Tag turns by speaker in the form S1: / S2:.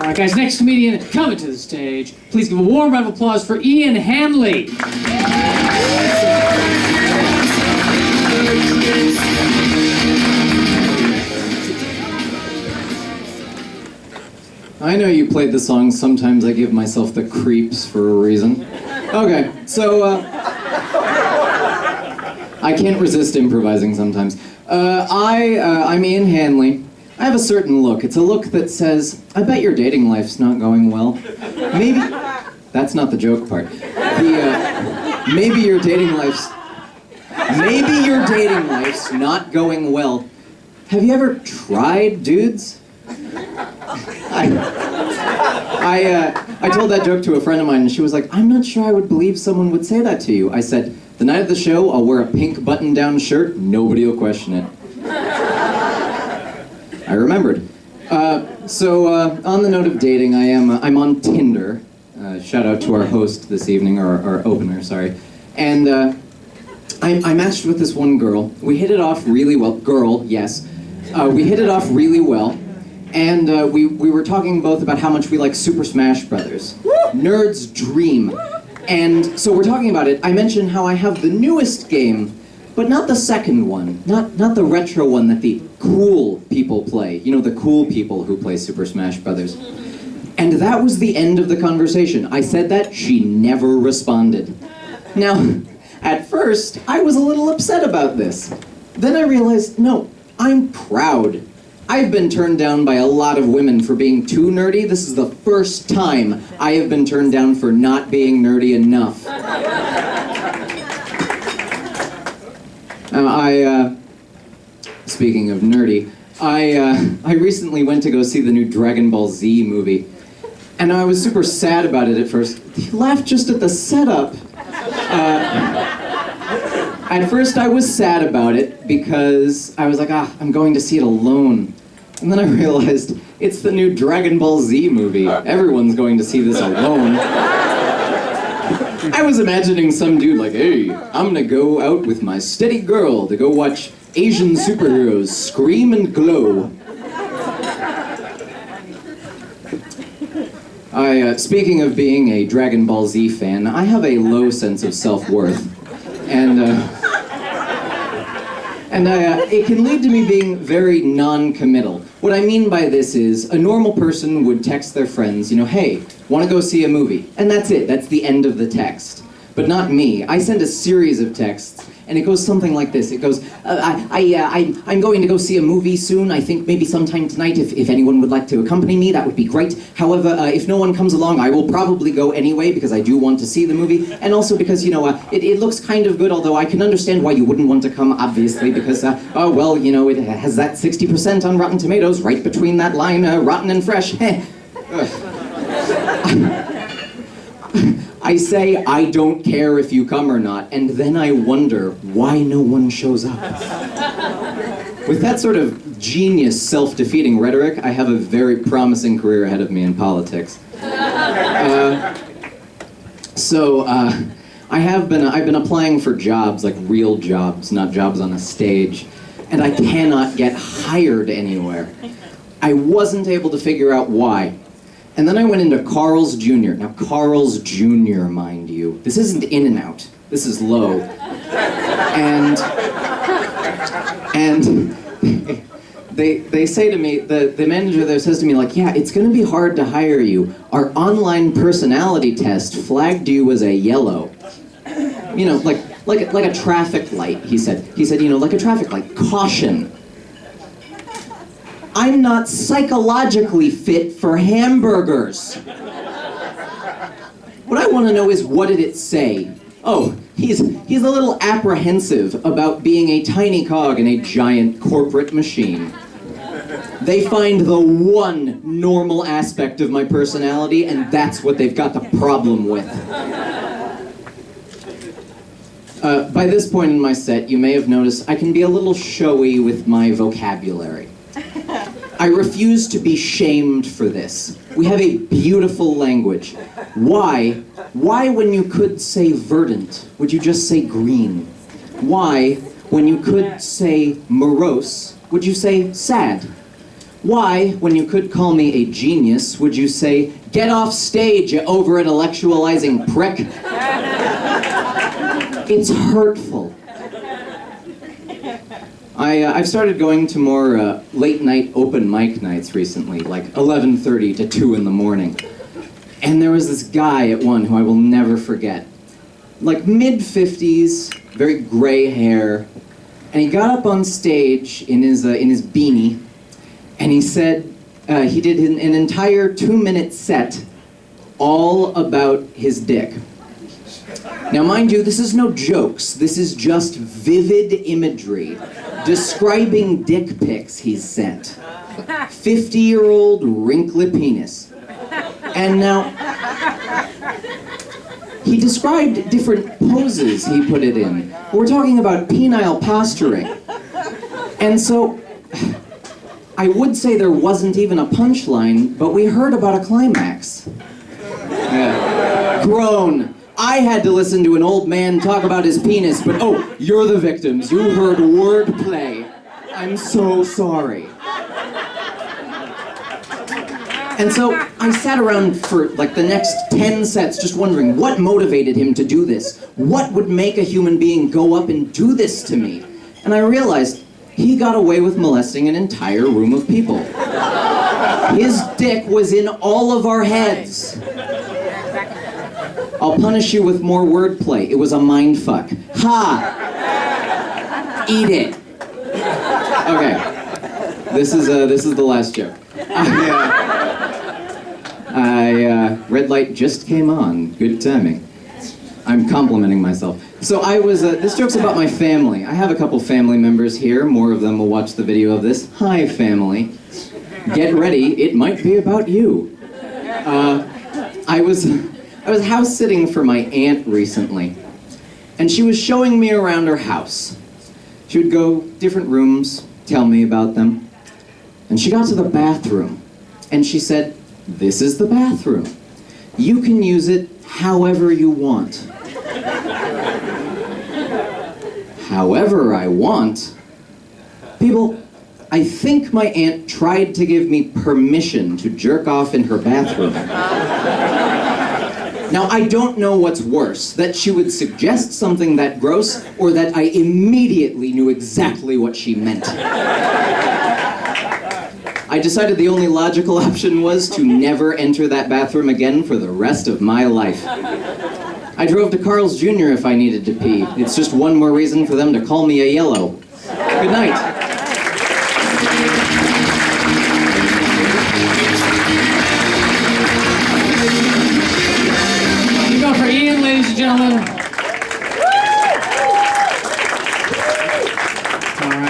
S1: All right, guys, next comedian coming to the stage. Please give a warm round of applause for Ian Hanley.
S2: I know you played the song Sometimes I Give Myself the Creeps for a reason. Okay, so, I can't resist improvising sometimes. I'm Ian Hanley. I have a certain look. It's a look that says, I bet your dating life's not going well. Maybe... That's not the joke part. Maybe your dating life's not going well. Have you ever tried, dudes? I told that joke to a friend of mine, and she was like, I'm not sure I would believe someone would say that to you. I said, the night of the show, I'll wear a pink button-down shirt, nobody will question it. I remembered. On the note of dating, I'm on Tinder. Shout out to our host this evening, or our opener, sorry. And I matched with this one girl. We hit it off really well. Girl, yes. We hit it off really well. And we were talking both about how much we like Super Smash Brothers. Nerd's dream. And so we're talking about it. I mentioned how I have the newest game, but not the second one. Not the retro one that the cool people play. You know, the cool people who play Super Smash Brothers. And that was the end of the conversation. I said that, she never responded. Now, at first, I was a little upset about this. Then I realized, no, I'm proud. I've been turned down by a lot of women for being too nerdy. This is the first time I have been turned down for not being nerdy enough. Speaking of nerdy, I recently went to go see the new Dragon Ball Z movie. And I was super sad about it at first. He laughed just at the setup. At first I was sad about it because I was like, I'm going to see it alone. And then I realized it's the new Dragon Ball Z movie. Everyone's going to see this alone. I was imagining some dude like, hey, I'm gonna go out with my steady girl to go watch Asian superheroes scream and glow. Speaking of being a Dragon Ball Z fan, I have a low sense of self-worth. And it can lead to me being very non-committal. What I mean by this is, a normal person would text their friends, you know, hey, wanna go see a movie? And that's it, that's the end of the text. But not me. I send a series of texts, and it goes something like this. It goes, I'm going to go see a movie soon. I think maybe sometime tonight. If anyone would like to accompany me, that would be great. However, if no one comes along, I will probably go anyway because I do want to see the movie. And also because, you know, it looks kind of good, although I can understand why you wouldn't want to come, obviously, because, oh, well, you know, it has that 60% on Rotten Tomatoes right between that line, rotten and fresh. I say, I don't care if you come or not, and then I wonder why no one shows up. With that sort of genius, self-defeating rhetoric, I have a very promising career ahead of me in politics. I've been applying for jobs, like real jobs, not jobs on a stage, and I cannot get hired anywhere. I wasn't able to figure out why. And then I went into Carl's Jr. Now, Carl's Jr., mind you. This isn't In-N-Out. This is low. And they say to me, the manager there says to me, like, yeah, it's going to be hard to hire you. Our online personality test flagged you as a yellow. You know, like a traffic light, he said. He said, you know, like a traffic light. Caution. I'm not psychologically fit for hamburgers. What I want to know is, what did it say? Oh, he's a little apprehensive about being a tiny cog in a giant corporate machine. They find the one normal aspect of my personality, and that's what they've got the problem with. By this point in my set, you may have noticed I can be a little showy with my vocabulary. I refuse to be shamed for this. We have a beautiful language. Why when you could say verdant, would you just say green? Why, when you could say morose, would you say sad? Why, when you could call me a genius, would you say, "Get off stage, you over-intellectualizing prick"? It's hurtful. I've started going to more late-night open mic nights recently, like 11:30 to 2 in the morning. And there was this guy at one who I will never forget. Like mid-50s, very gray hair, and he got up on stage in his beanie, and he said, he did an entire 2-minute set all about his dick. Now, mind you, this is no jokes. This is just vivid imagery describing dick pics he's sent. 50-year-old wrinkly penis. And now, he described different poses he put it in. We're talking about penile posturing. And so, I would say there wasn't even a punchline, but we heard about a climax. Groan. I had to listen to an old man talk about his penis, but oh, you're the victims. You heard wordplay. I'm so sorry. And so I sat around for like the next 10 sets just wondering what motivated him to do this. What would make a human being go up and do this to me? And I realized he got away with molesting an entire room of people. His dick was in all of our heads. I'll punish you with more wordplay. It was a mind fuck. Ha! Eat it. Okay. This is the last joke. Red light just came on. Good timing. I'm complimenting myself. So this joke's about my family. I have a couple family members here. More of them will watch the video of this. Hi, family. Get ready, it might be about you. I was house sitting for my aunt recently, and she was showing me around her house. She would go different rooms, tell me about them, and she got to the bathroom, and she said, "This is the bathroom. You can use it however you want." However I want? People, I think my aunt tried to give me permission to jerk off in her bathroom. Now, I don't know what's worse, that she would suggest something that gross, or that I immediately knew exactly what she meant. I decided the only logical option was to never enter that bathroom again for the rest of my life. I drove to Carl's Jr. if I needed to pee. It's just one more reason for them to call me a yellow. Good night.
S1: You go for Ian, ladies and gentlemen.